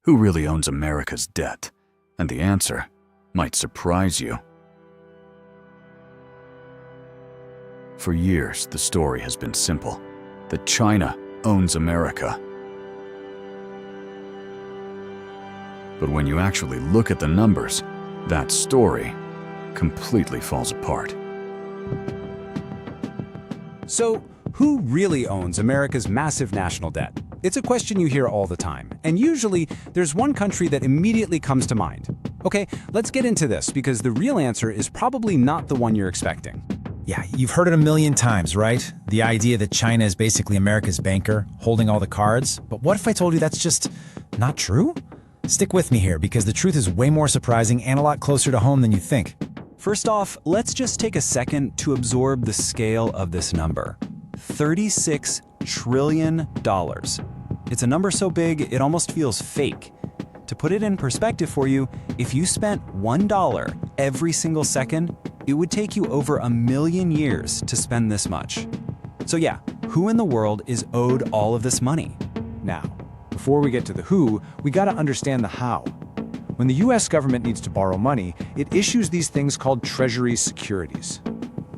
Who really owns America's debt? And the answer might surprise you. For years, the story has been simple, that China owns America. But when you actually look at the numbers, that story completely falls apart. So, who really owns America's massive national debt? It's a question you hear all the time, and usually there's one country that immediately comes to mind. Okay, let's get into this because the real answer is probably not the one you're expecting. Yeah, you've heard it a million times, right? The idea that China is basically America's banker, holding all the cards. But what if I told you that's just not true? Stick with me here because the truth is way more surprising and a lot closer to home than you think. First off, let's just take a second to absorb the scale of this number. $36 trillion. It's a number so big, it almost feels fake. To put it in perspective for you, if you spent $1 every single second, it would take you over 1,000,000 years to spend this much. So yeah, who in the world is owed all of this money? Now, before we get to the who, we gotta understand the how. When the US government needs to borrow money, it issues these things called Treasury securities.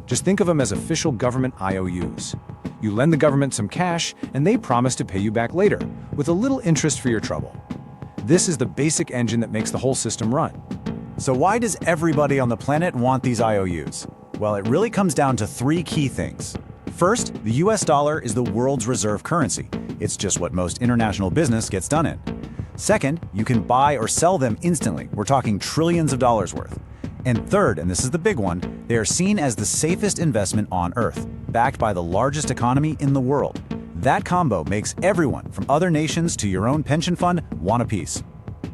Just think of them as official government IOUs. You lend the government some cash, and they promise to pay you back later, with a little interest for your trouble. This is the basic engine that makes the whole system run. So why does everybody on the planet want these IOUs? Well, it really comes down to three key things. First, the US dollar is the world's reserve currency. It's just what most international business gets done in. Second, you can buy or sell them instantly. We're talking trillions of dollars worth. And third, and this is the big one, they are seen as the safest investment on Earth, backed by the largest economy in the world. That combo makes everyone, from other nations to your own pension fund, want a piece.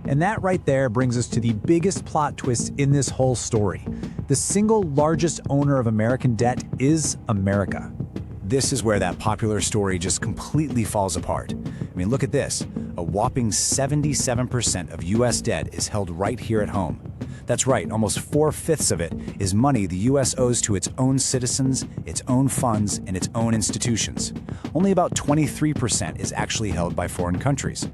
And that right there brings us to the biggest plot twist in this whole story. The single largest owner of American debt is America. This is where that popular story just completely falls apart. I mean, look at this. A whopping 77% of US debt is held right here at home. That's right, almost 4/5 of it is money the US owes to its own citizens, its own funds, and its own institutions. Only about 23% is actually held by foreign countries.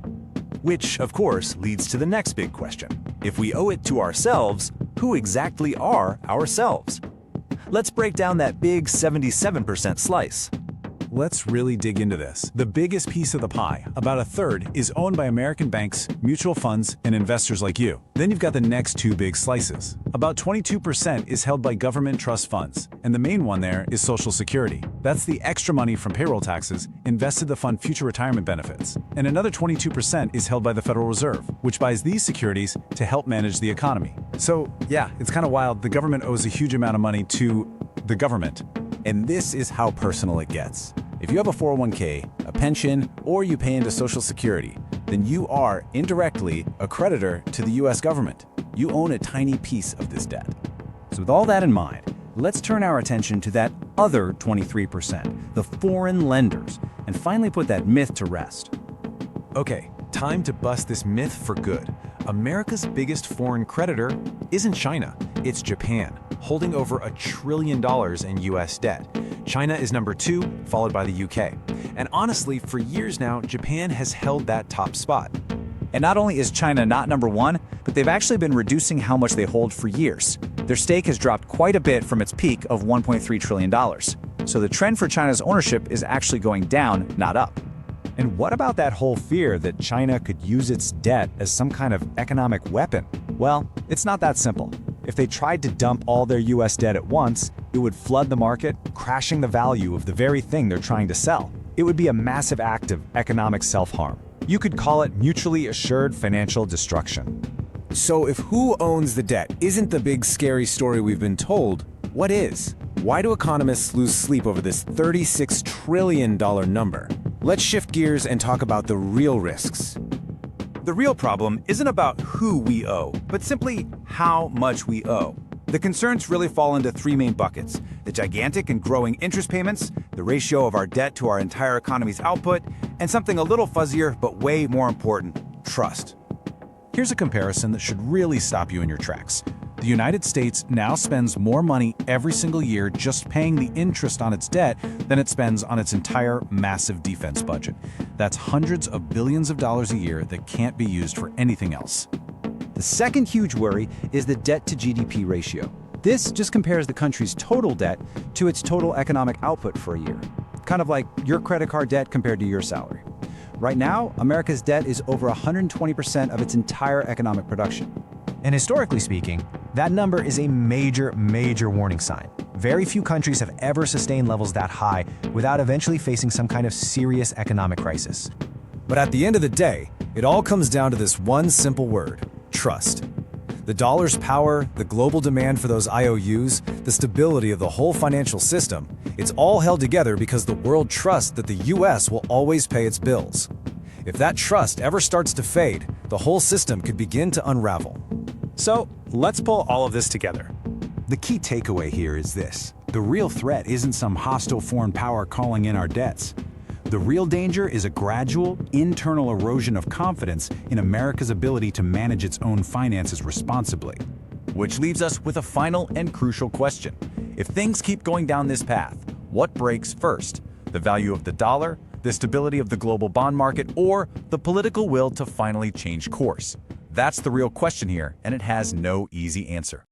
Which, of course, leads to the next big question. If we owe it to ourselves, who exactly are ourselves? Let's break down that big 77% slice. Let's really dig into this. The biggest piece of the pie, about a third, is owned by American banks, mutual funds, and investors like you. Then you've got the next two big slices. About 22% is held by government trust funds, and the main one there is Social Security. That's the extra money from payroll taxes invested to fund future retirement benefits. And another 22% is held by the Federal Reserve, which buys these securities to help manage the economy. So yeah, it's kind of wild. The government owes a huge amount of money to the government. And this is how personal it gets. If you have a 401k, a pension, or you pay into Social Security, then you are indirectly a creditor to the US government. You own a tiny piece of this debt. So with all that in mind, let's turn our attention to that other 23%, the foreign lenders, and finally put that myth to rest. Okay, time to bust this myth for good. America's biggest foreign creditor isn't China, it's Japan, holding over $1 trillion in US debt. China is number 2, followed by the UK. And honestly, for years now, Japan has held that top spot. And not only is China not number 1, but they've actually been reducing how much they hold for years. Their stake has dropped quite a bit from its peak of $1.3 trillion. So the trend for China's ownership is actually going down, not up. And what about that whole fear that China could use its debt as some kind of economic weapon? Well, it's not that simple. If they tried to dump all their US debt at once, it would flood the market, crashing the value of the very thing they're trying to sell. It would be a massive act of economic self-harm. You could call it mutually assured financial destruction. So if who owns the debt isn't the big scary story we've been told, what is? Why do economists lose sleep over this $36 trillion number? Let's shift gears and talk about the real risks. The real problem isn't about who we owe, but simply how much we owe. The concerns really fall into three main buckets: the gigantic and growing interest payments, the ratio of our debt to our entire economy's output, and something a little fuzzier but way more important: trust. Here's a comparison that should really stop you in your tracks. The United States now spends more money every single year just paying the interest on its debt than it spends on its entire massive defense budget. That's hundreds of billions of dollars a year that can't be used for anything else. The second huge worry is the debt to GDP ratio. This just compares the country's total debt to its total economic output for a year. Kind of like your credit card debt compared to your salary. Right now, America's debt is over 120% of its entire economic production. And historically speaking, that number is a major, major warning sign. Very few countries have ever sustained levels that high without eventually facing some kind of serious economic crisis. But at the end of the day, it all comes down to this one simple word: trust. The dollar's power, the global demand for those IOUs, the stability of the whole financial system, it's all held together because the world trusts that the US will always pay its bills. If that trust ever starts to fade, the whole system could begin to unravel. So let's pull all of this together. The key takeaway here is this: the real threat isn't some hostile foreign power calling in our debts. The real danger is a gradual, internal erosion of confidence in America's ability to manage its own finances responsibly. Which leaves us with a final and crucial question. If things keep going down this path, what breaks first? The value of the dollar, the stability of the global bond market, or the political will to finally change course? That's the real question here, and it has no easy answer.